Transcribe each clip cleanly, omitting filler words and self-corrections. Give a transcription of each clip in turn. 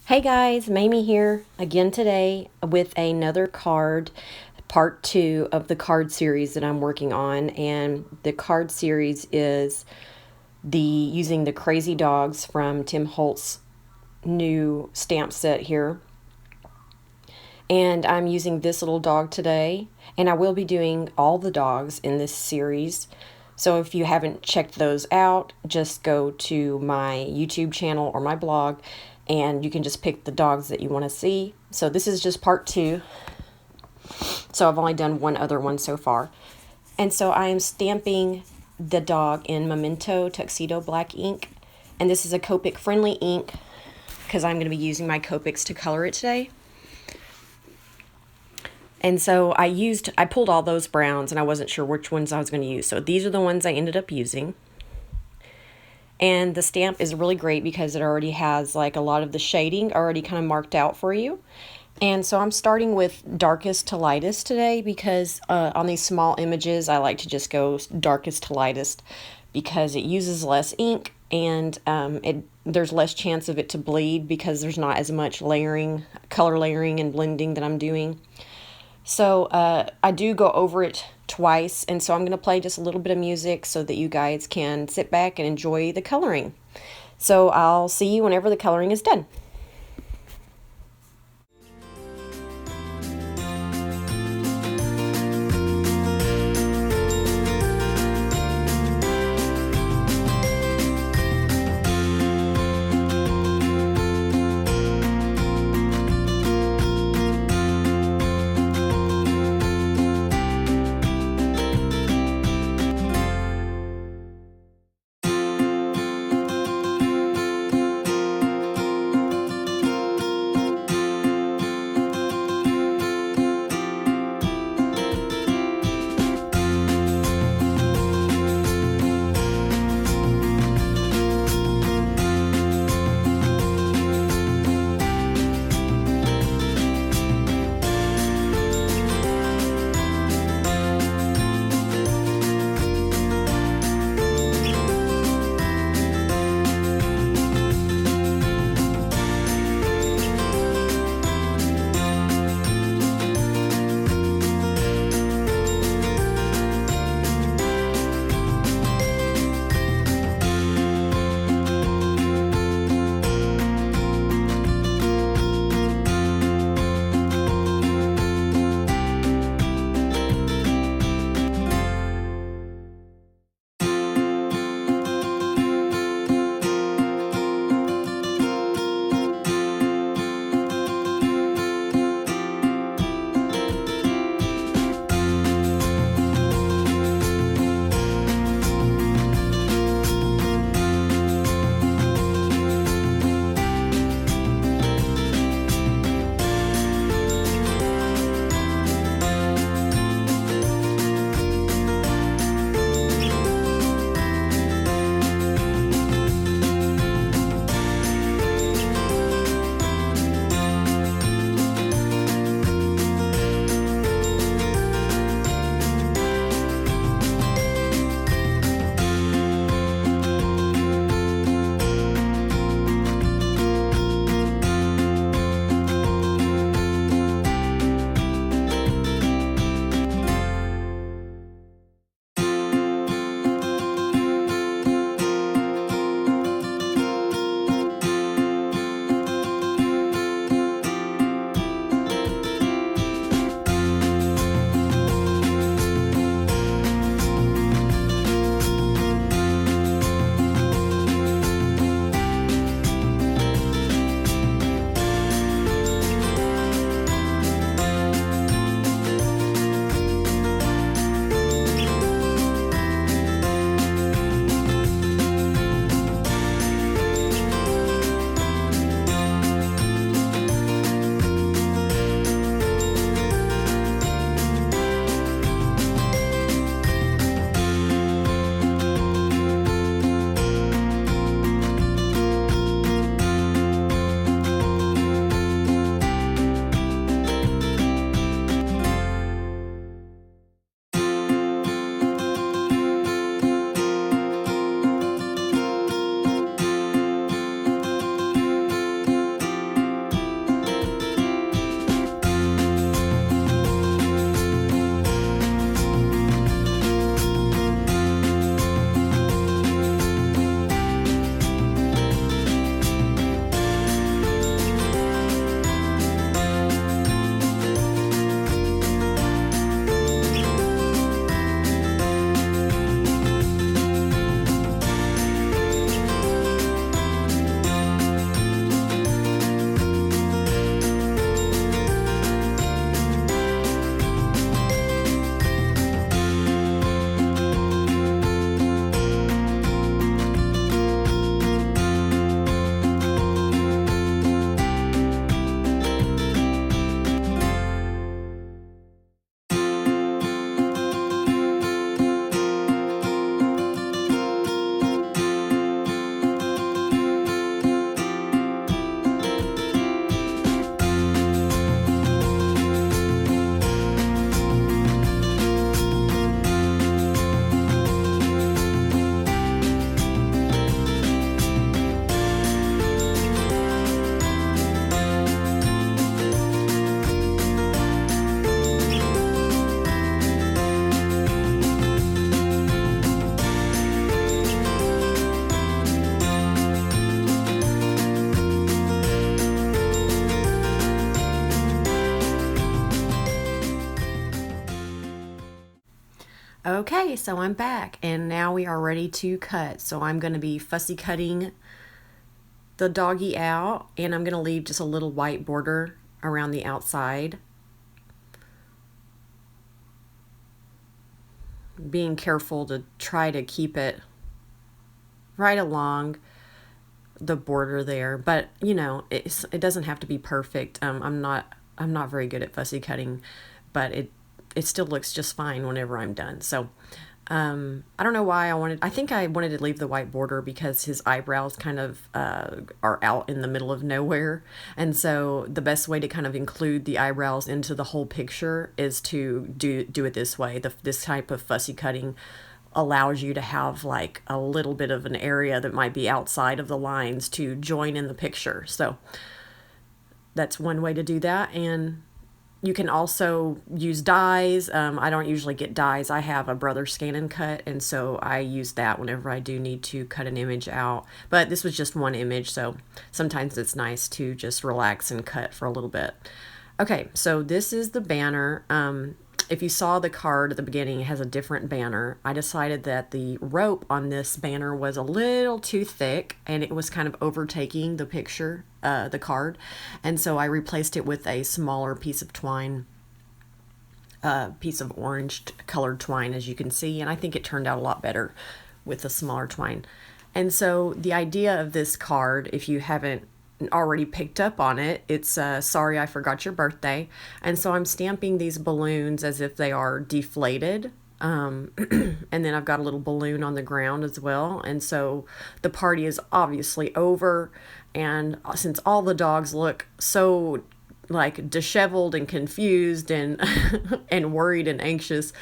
Hey guys, Mamie here again today with another card, part two of the card series that I'm working on. And the card series is using the Crazy Dogs from Tim Holtz' new stamp set here. And I'm using this little dog today, and I will be doing all the dogs in this series. So if you haven't checked those out, just go to my YouTube channel or my blog, and you can just pick the dogs that you want to see. So this is just part two. So I've only done one other one so far. And so I am stamping the dog in Memento Tuxedo Black ink. And this is a Copic friendly ink because I'm going to be using my Copics to color it today. And so I pulled all those browns and I wasn't sure which ones I was going to use. So these are the ones I ended up using. And the stamp is really great because it already has like a lot of the shading already kind of marked out for you. And so I'm starting with darkest to lightest today because on these small images, I like to just go darkest to lightest because it uses less ink and there's less chance of it to bleed because there's not as much layering, color layering and blending that I'm doing. So I do go over it twice, and so I'm going to play just a little bit of music so that you guys can sit back and enjoy the coloring. So I'll see you whenever the coloring is done. Okay, so I'm back and now we are ready to cut. So I'm going to be fussy cutting the doggy out, and I'm going to leave just a little white border around the outside. Being careful to try to keep it right along the border there, but you know, it doesn't have to be perfect. I'm not very good at fussy cutting, but it still looks just fine whenever I'm done. So I don't know why I think I wanted to leave the white border because his eyebrows kind of are out in the middle of nowhere. And so the best way to kind of include the eyebrows into the whole picture is to do it this way. This type of fussy cutting allows you to have like a little bit of an area that might be outside of the lines to join in the picture. So that's one way to do that. And you can also use dyes. I don't usually get dyes. I have a Brother Scan and Cut, and so I use that whenever I do need to cut an image out. But this was just one image, so sometimes it's nice to just relax and cut for a little bit. Okay, so this is the banner. If you saw the card at the beginning, it has a different banner. I decided that the rope on this banner was a little too thick and it was kind of overtaking the picture, the card. And so I replaced it with a smaller piece of twine, piece of orange colored twine, as you can see. And I think it turned out a lot better with the smaller twine. And so the idea of this card, if you haven't already picked up on it, it's sorry I forgot your birthday. And so I'm stamping these balloons as if they are deflated, and then I've got a little balloon on the ground as well. And so the party is obviously over, and since all the dogs look so like disheveled and confused and and worried and anxious,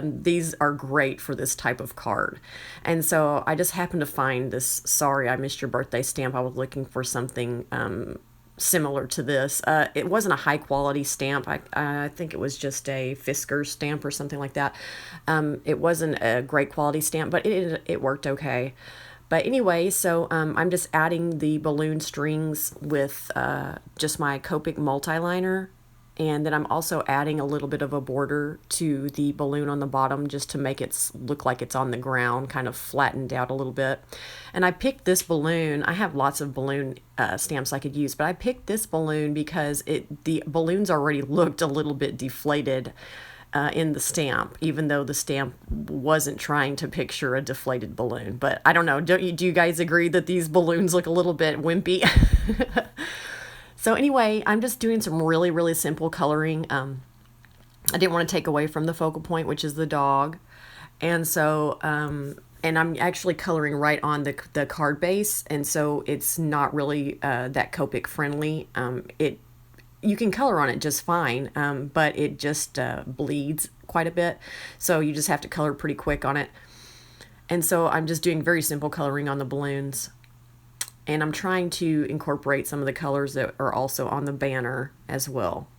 these are great for this type of card. And so I just happened to find this sorry I missed your birthday stamp. I was looking for something similar to this. It wasn't a high quality stamp. I think it was just a Fisker stamp or something like that. It wasn't a great quality stamp, but it worked okay. But anyway, so I'm just adding the balloon strings with just my Copic multi-liner. And then I'm also adding a little bit of a border to the balloon on the bottom just to make it look like it's on the ground, kind of flattened out a little bit. And I picked this balloon. I have lots of balloon stamps I could use, but I picked this balloon because the balloons already looked a little bit deflated in the stamp, even though the stamp wasn't trying to picture a deflated balloon. But I don't know, do you guys agree that these balloons look a little bit wimpy? So anyway, I'm just doing some really, really simple coloring. I didn't want to take away from the focal point, which is the dog. And so, and I'm actually coloring right on the card base. And so it's not really that Copic friendly. You can color on it just fine, but it just bleeds quite a bit. So you just have to color pretty quick on it. And so I'm just doing very simple coloring on the balloons. And I'm trying to incorporate some of the colors that are also on the banner as well.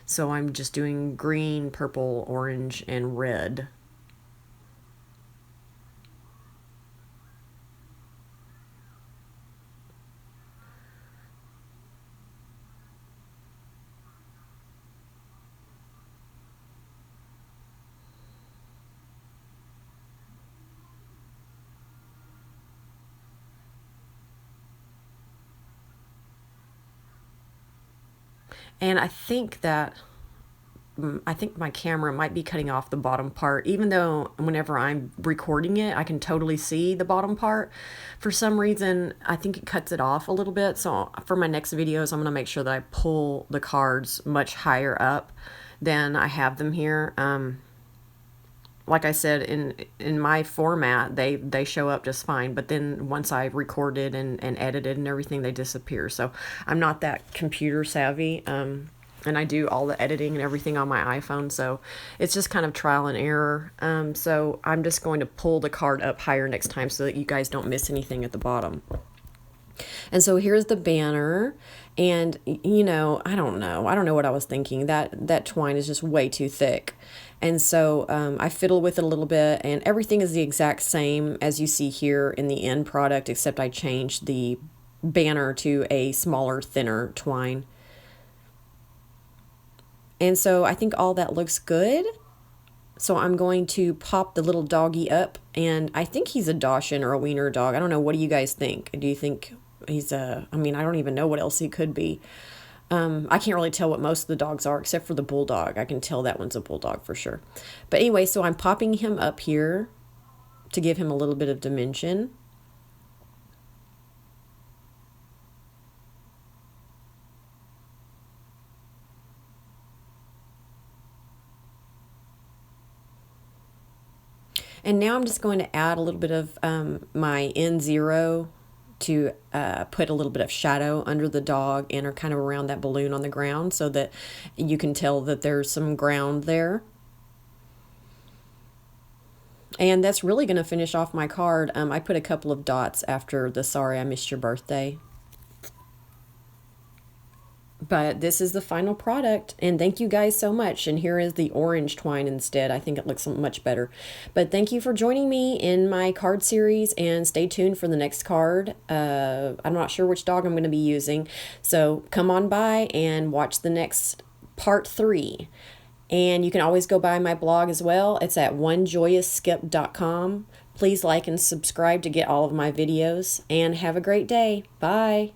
So I'm just doing green, purple, orange, and red. And I think my camera might be cutting off the bottom part, even though whenever I'm recording it, I can totally see the bottom part. For some reason, I think it cuts it off a little bit. So for my next videos, I'm going to make sure that I pull the cards much higher up than I have them here. Like I said, in my format, they show up just fine. But then once I recorded and edited and everything, they disappear. So I'm not that computer savvy. And I do all the editing and everything on my iPhone. So it's just kind of trial and error. So I'm just going to pull the card up higher next time so that you guys don't miss anything at the bottom. And so here's the banner, and you know, I don't know what I was thinking. That twine is just way too thick. And so I fiddle with it a little bit, and everything is the exact same as you see here in the end product, except I changed the banner to a smaller, thinner twine. And so I think all that looks good. So I'm going to pop the little doggy up, and I think he's a Dachshund or a Wiener dog. I don't know. What do you guys think? Do you think he's a, I mean, I don't even know what else he could be. I can't really tell what most of the dogs are, except for the bulldog. I can tell that one's a bulldog for sure. But anyway, so I'm popping him up here to give him a little bit of dimension. And now I'm just going to add a little bit of my N0 to put a little bit of shadow under the dog and or kind of around that balloon on the ground so that you can tell that there's some ground there. And that's really going to finish off my card. I put a couple of dots after the sorry I missed your birthday. But this is the final product, and thank you guys so much. And here is the orange twine instead. I think it looks much better. But thank you for joining me in my card series, and stay tuned for the next card. I'm not sure which dog I'm going to be using, so come on by and watch the next part 3. And you can always go by my blog as well. It's at onejoyousskip.com. Please like and subscribe to get all of my videos, and have a great day. Bye.